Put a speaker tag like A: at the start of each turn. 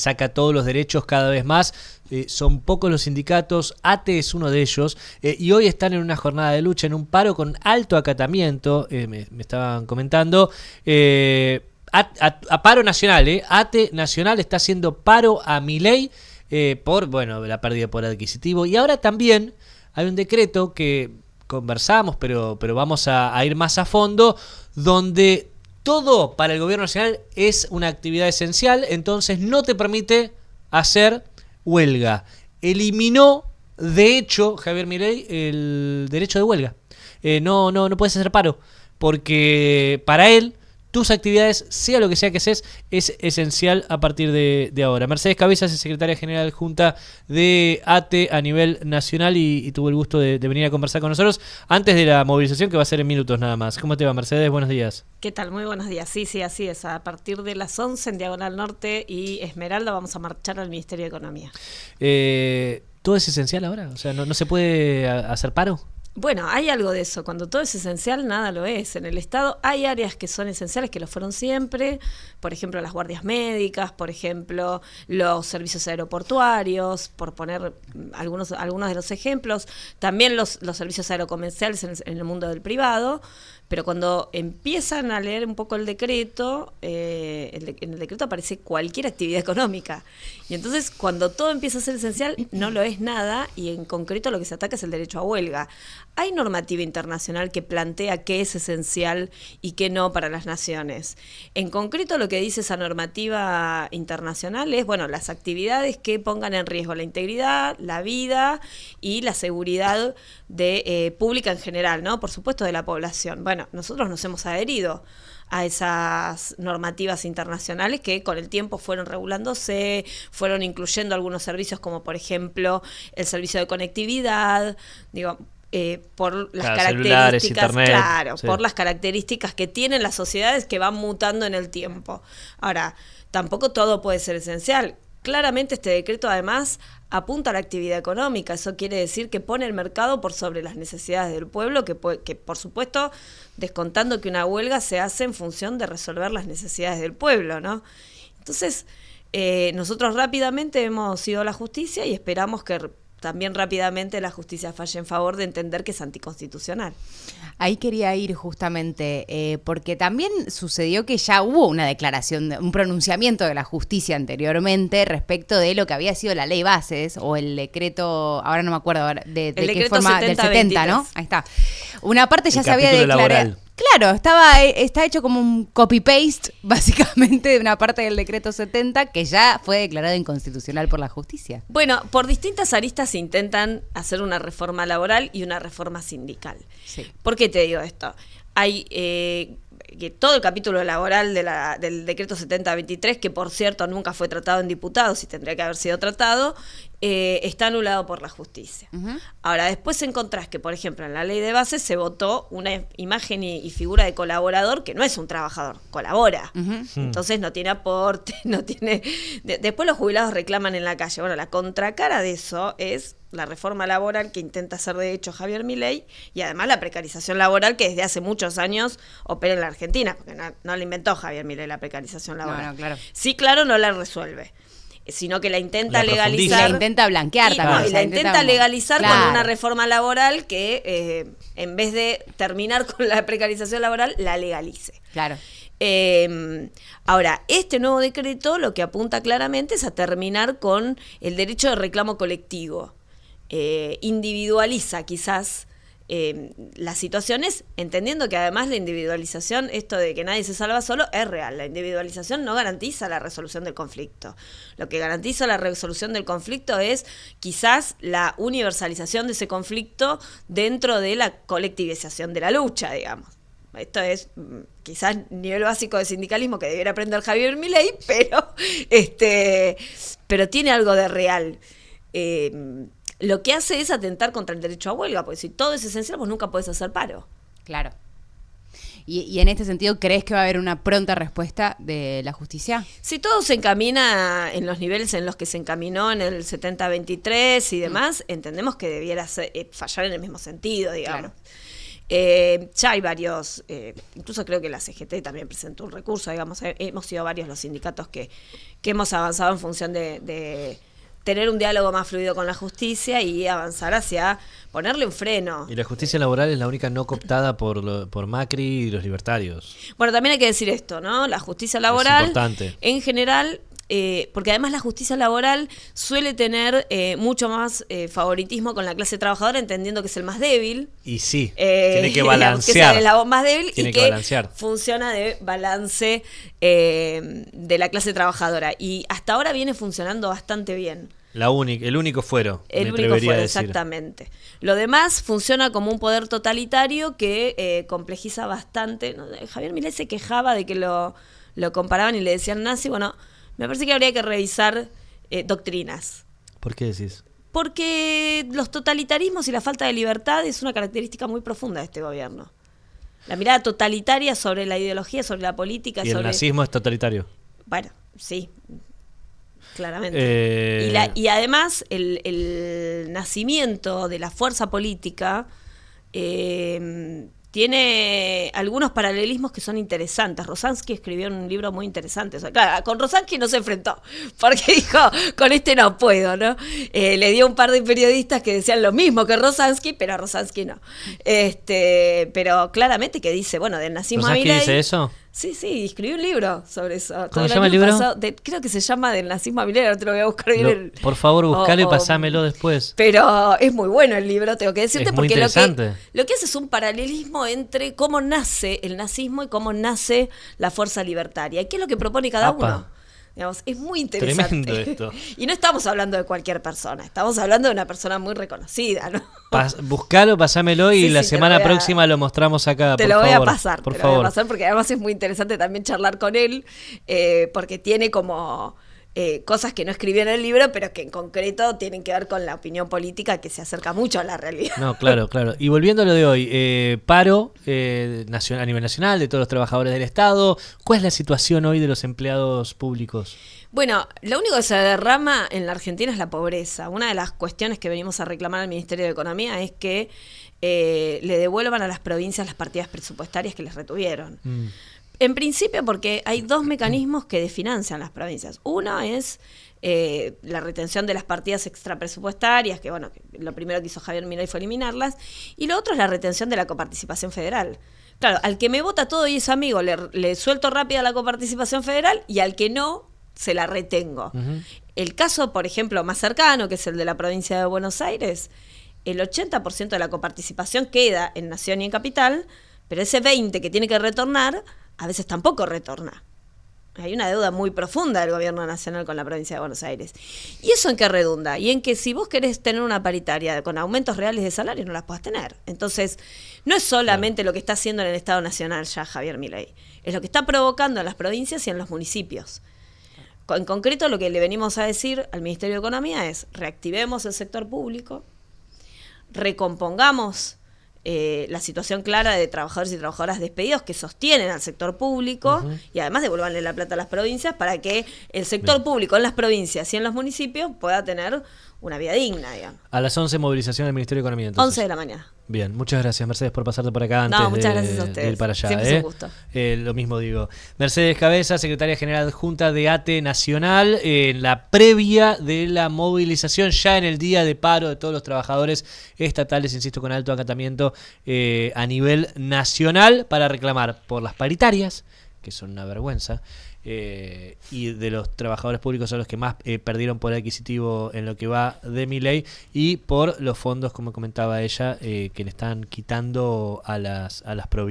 A: saca todos los derechos cada vez más. Son pocos los sindicatos, ATE es uno de ellos, y hoy están en una jornada de lucha, en un paro con alto acatamiento, me estaban comentando, a paro nacional, ATE nacional está haciendo paro a Milei por la pérdida de poder adquisitivo. Y ahora también hay un decreto que conversamos, pero vamos a ir más a fondo, donde todo para el gobierno nacional es una actividad esencial, entonces no te permite hacer huelga. Eliminó, de hecho, Javier Milei, el derecho de huelga. No puedes hacer paro, porque para él tus actividades, sea lo que sea que seas, es esencial a partir de ahora. Mercedes Cabezas es secretaria general adjunta de ATE a nivel nacional y tuvo el gusto de venir a conversar con nosotros antes de la movilización, que va a ser en minutos nada más. ¿Cómo te va, Mercedes? Buenos días.
B: ¿Qué tal? Muy buenos días. Sí, así es. A partir de las 11 en Diagonal Norte y Esmeralda vamos a marchar al Ministerio de Economía.
A: ¿Todo es esencial ahora? O sea, ¿no se puede hacer paro?
B: Bueno, hay algo de eso. Cuando todo es esencial, nada lo es. En el Estado hay áreas que son esenciales, que lo fueron siempre. Por ejemplo, las guardias médicas, por ejemplo, los servicios aeroportuarios, por poner algunos de los ejemplos. También los servicios aerocomerciales en el mundo del privado. Pero cuando empiezan a leer un poco el decreto, en el decreto aparece cualquier actividad económica. Y entonces, cuando todo empieza a ser esencial, no lo es nada, y en concreto lo que se ataca es el derecho a huelga. Hay normativa internacional que plantea qué es esencial y qué no para las naciones. En concreto, lo que dice esa normativa internacional es, las actividades que pongan en riesgo la integridad, la vida y la seguridad pública en general, ¿no? Por supuesto, de la población. Nosotros nos hemos adherido a esas normativas internacionales que con el tiempo fueron regulándose, fueron incluyendo algunos servicios como por ejemplo el servicio de conectividad, por las características,
A: internet, sí.
B: Por las características que tienen las sociedades que van mutando en el tiempo. Ahora, tampoco todo puede ser esencial. Claramente este decreto además apunta a la actividad económica. Eso quiere decir que pone el mercado por sobre las necesidades del pueblo, que por supuesto, descontando que una huelga se hace en función de resolver las necesidades del pueblo, ¿no? Entonces, nosotros rápidamente hemos ido a la justicia y esperamos que también rápidamente la justicia falle en favor de entender que es anticonstitucional.
C: Ahí quería ir justamente, porque también sucedió que ya hubo una declaración, un pronunciamiento de la justicia anteriormente respecto de lo que había sido la ley bases o el decreto, ahora no me acuerdo de qué forma, del 70, ¿no? Ahí está. Una parte ya se había declarado. Claro, está hecho como un copy-paste, básicamente, de una parte del decreto 70 que ya fue declarado inconstitucional por la justicia.
B: Bueno, por distintas aristas se intentan hacer una reforma laboral y una reforma sindical.
C: Sí.
B: ¿Por qué te digo esto? Hay que todo el capítulo laboral del decreto 70-23, que por cierto nunca fue tratado en diputados y tendría que haber sido tratado, está anulado por la justicia. Uh-huh. Ahora, después encontrás que, por ejemplo, en la ley de bases se votó una imagen y figura de colaborador que no es un trabajador, colabora. Uh-huh. Entonces no tiene aporte, no tiene... Después los jubilados reclaman en la calle. Bueno, la contracara de eso es la reforma laboral que intenta hacer de hecho Javier Milei y además la precarización laboral que desde hace muchos años opera en la Argentina, porque no la inventó Javier Milei la precarización laboral.
C: No, claro.
B: Sí, claro, no la resuelve, sino que la intenta legalizar.
C: La intenta blanquear también.
B: Y la intenta legalizar con una reforma laboral que en vez de terminar con la precarización laboral, la legalice.
C: Claro.
B: Ahora, este nuevo decreto lo que apunta claramente es a terminar con el derecho de reclamo colectivo. Individualiza quizás las situaciones, entendiendo que además la individualización, esto de que nadie se salva solo, es real. La individualización no garantiza la resolución del conflicto. Lo que garantiza la resolución del conflicto es quizás la universalización de ese conflicto dentro de la colectivización de la lucha, digamos. Esto es quizás nivel básico de sindicalismo que debiera aprender Javier Milei, pero tiene algo de real. Lo que hace es atentar contra el derecho a huelga, porque si todo es esencial, pues nunca podés hacer paro.
C: Claro. Y en este sentido, ¿crees que va a haber una pronta respuesta de la justicia?
B: Si todo se encamina en los niveles en los que se encaminó en el 70-23 y demás, entendemos que debiera fallar en el mismo sentido, digamos. Claro. Ya hay varios, incluso creo que la CGT también presentó un recurso, digamos, hemos sido varios los sindicatos que hemos avanzado en función de tener un diálogo más fluido con la justicia y avanzar hacia ponerle un freno.
A: Y la justicia laboral es la única no cooptada por Macri y los libertarios.
B: Bueno, también hay que decir esto, ¿no? La justicia laboral, en general, porque además la justicia laboral suele tener mucho más favoritismo con la clase trabajadora, entendiendo que es el más débil.
A: Y sí, tiene que balancear.
B: Que es el eslabón más débil
A: tiene
B: y
A: que balancear.
B: Funciona de balance de la clase trabajadora. Y hasta ahora viene funcionando bastante bien.
A: El único fuero,
B: el
A: me
B: único
A: atrevería
B: fuero,
A: a decir.
B: Exactamente. Lo demás funciona como un poder totalitario que complejiza bastante. ¿No? Javier Milei se quejaba de que lo comparaban y le decían nazi. Bueno, me parece que habría que revisar doctrinas.
A: ¿Por qué decís?
B: Porque los totalitarismos y la falta de libertad es una característica muy profunda de este gobierno. La mirada totalitaria sobre la ideología, sobre la política.
A: ¿Y el nazismo es totalitario?
B: Bueno, sí, claramente. Y además el nacimiento de la fuerza política tiene algunos paralelismos que son interesantes. Rosansky escribió un libro muy interesante. O sea, claro, con Rosansky no se enfrentó, porque dijo, con este no puedo, ¿no? Le dio un par de periodistas que decían lo mismo que Rosansky, pero a Rosansky no. Pero claramente que dice, bueno, del nazismo a Milei.
A: ¿Rosansky dice eso?
B: Sí, escribí un libro sobre eso.
A: ¿Cómo se llama el libro?
B: Creo que se llama Del nazismo a Milei, ahora te lo voy a buscar bien.
A: Por favor, buscalo y pasámelo después.
B: Pero es muy bueno el libro, tengo que decirte,
A: es muy
B: porque
A: interesante.
B: Lo que hace es un paralelismo entre cómo nace el nazismo y cómo nace la fuerza libertaria. ¿Y qué es lo que propone cada uno? Digamos, es muy interesante.
A: Tremendo esto.
B: Y no estamos hablando de cualquier persona, estamos hablando de una persona muy reconocida, ¿no?
A: Buscalo, pasámelo y la semana próxima lo mostramos acá.
B: Te lo voy a pasar, porque además es muy interesante también charlar con él, porque tiene como cosas que no escribió en el libro, pero que en concreto tienen que ver con la opinión política que se acerca mucho a la realidad.
A: No, claro. Y volviendo a lo de hoy, paro a nivel nacional de todos los trabajadores del Estado. ¿Cuál es la situación hoy de los empleados públicos?
B: Bueno, lo único que se derrama en la Argentina es la pobreza. Una de las cuestiones que venimos a reclamar al Ministerio de Economía es que le devuelvan a las provincias las partidas presupuestarias que les retuvieron. En principio porque hay dos mecanismos que desfinancian las provincias. Uno es la retención de las partidas extrapresupuestarias, que bueno, lo primero que hizo Javier Milei fue eliminarlas, y lo otro es la retención de la coparticipación federal. Claro, al que me vota todo y es amigo le suelto rápida la coparticipación federal, y al que no, se la retengo. El caso, por ejemplo, más cercano, que es el de la provincia de Buenos Aires, el 80% de la coparticipación queda en Nación y en Capital, pero ese 20% que tiene que retornar, a veces tampoco retorna. Hay una deuda muy profunda del gobierno nacional con la provincia de Buenos Aires. ¿Y eso en qué redunda? Y en que si vos querés tener una paritaria con aumentos reales de salario, no las podés tener. Entonces, no es solamente lo que está haciendo en el Estado Nacional ya Javier Milei, es lo que está provocando en las provincias y en los municipios. En concreto, lo que le venimos a decir al Ministerio de Economía es: reactivemos el sector público, recompongamos la situación clara de trabajadores y trabajadoras despedidos que sostienen al sector público, y además devuelvanle la plata a las provincias para que el sector público en las provincias y en los municipios pueda tener una vida digna, digamos.
A: A las 11, movilización del Ministerio de Economía, entonces.
B: 11 de la mañana.
A: Bien, muchas gracias, Mercedes, por pasarte por acá antes
B: muchas gracias a ustedes.
A: de ir para allá.
B: Siempre es un gusto.
A: Lo mismo digo. Mercedes Cabeza, secretaria general adjunta de ATE Nacional, en la previa de la movilización, ya en el día de paro de todos los trabajadores estatales, insisto, con alto acatamiento a nivel nacional, para reclamar por las paritarias, que son una vergüenza, y de los trabajadores públicos son los que más perdieron poder adquisitivo en lo que va de Milei, y por los fondos, como comentaba ella, que le están quitando a las provincias.